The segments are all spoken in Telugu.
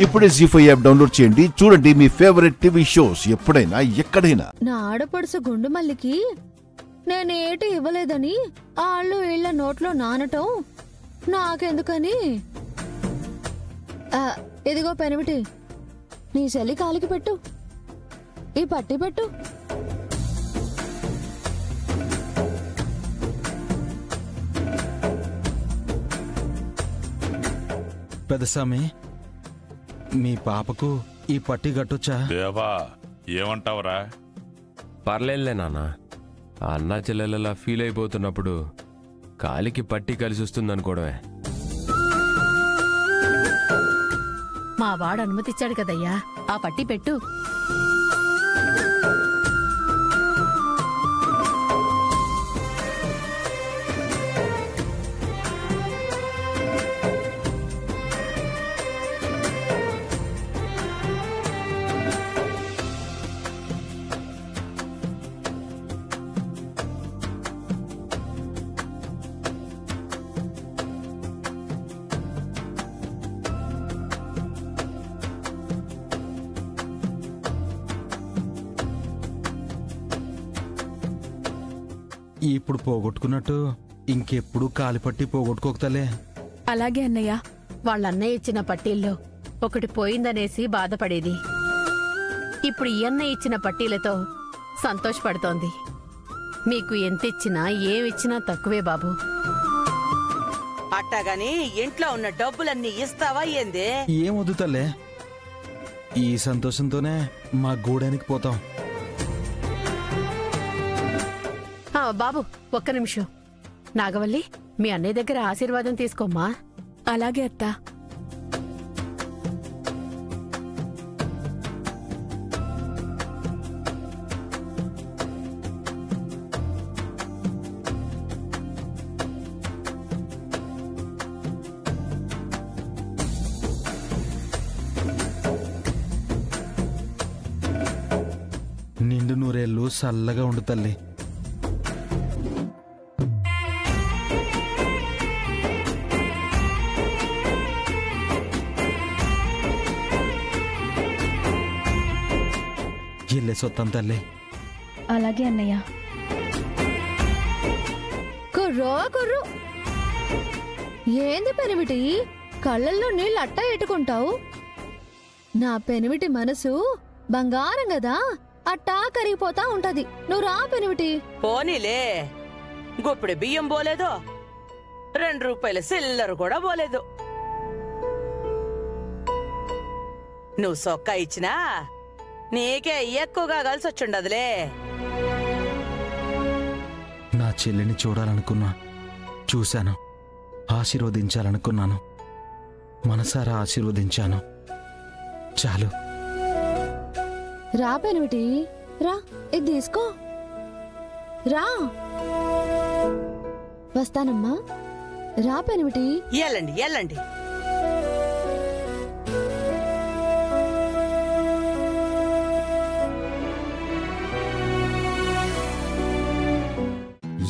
ఇప్పుడే జీ5 యాప్ డౌన్లోడ్ చేయండి. చూడండి మీ ఫేవరెట్ టీవీ షోస్ ఎప్పుడైనా ఎక్కడైనా. నా ఆడపడుసు గుండుమల్లికి నేనేటి ఇవ్వలేదని ఆళ్ళు ఇళ్ల నోట్లో నానటం నాకెందుకని. ఇదిగో పెనిమిటి, నీ చెల్లి కాలికి పెట్టు, ఈ పట్టి పెట్టు. పెదస్వామి, మీ పాపకు ఈ పట్టి కట్టొచ్చా? దేవా, ఏమంటావురా? పర్లేదులే నాన్న. అన్నా చెల్లెలలా ఫీల్ అయిపోతున్నప్పుడు కాలికి పట్టి కలిసి వస్తుందనుకోవడమే. మా వాడు అనుమతిచ్చాడు కదయ్యా, ఆ పట్టి పెట్టు. ఇప్పుడు పోగొట్టుకున్నట్టు ఇంకెప్పుడు కాలిపట్టి పోగొట్టుకోకతలే. అలాగే అన్నయ్య. వాళ్ళన్నయ్య ఇచ్చిన పట్టీల్లో ఒకటి పోయిందనేసి బాధపడేది. ఇప్పుడు ఈ అన్నయ్య ఇచ్చిన పట్టీలతో సంతోషపడుతోంది. మీకు ఎంతిచ్చినా ఏమిచ్చినా తక్కువే బాబు. అట్టాగాని ఇంట్లో ఉన్న డబ్బులన్నీ ఇస్తావా ఏంది? ఏం వద్దు తల్లే, ఈ సంతోషంతోనే మా గూడానికి పోతాం. బాబు ఒక్క నిమిషం. నాగవల్లి, మీ అన్నయ్య దగ్గర ఆశీర్వాదం తీసుకోమ్మా. అలాగే అత్తా. నిండు నూరేళ్ళు చల్లగా ఉండు తల్లి. ఇల్లే సొత్తం తల్లి. అలాగే అన్నయ్య. కుర్రో కుర్రు, ఏంది పెనిమిటి కళ్ళల్లో నీళ్ళు అట్టా ఎట్టుకుంటావు? నా పెనిమిటి మనసు బంగారం గదా, అట్టా కరిగిపోతా ఉంటది. నువ్వు రా పెనిమిటి. పోనీలే, గుప్పిడి బియ్యం పోలేదు, 2 రూపాయల సిల్లర్ కూడా పోలేదు. నువ్వు సొక్కా ఇచ్చినా నీకే ఎక్కువగా కలిసొచ్చుండదులే. నా చెల్లిని చూడాలనుకున్నా, చూశాను. ఆశీర్వదించాలనుకున్నాను, మనసారా ఆశీర్వదించాను. చాలు. రా పెనిమిటి, రా, ఇది తీసుకో. రా, వస్తానమ్మా. రా పెనిమిటి. ఎల్లండి ఎల్లండి.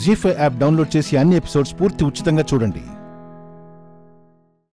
జీ5 యాప్ డౌన్లోడ్ చేసి అన్ని ఎపిసోడ్స్ పూర్తి ఉచితంగా చూడండి.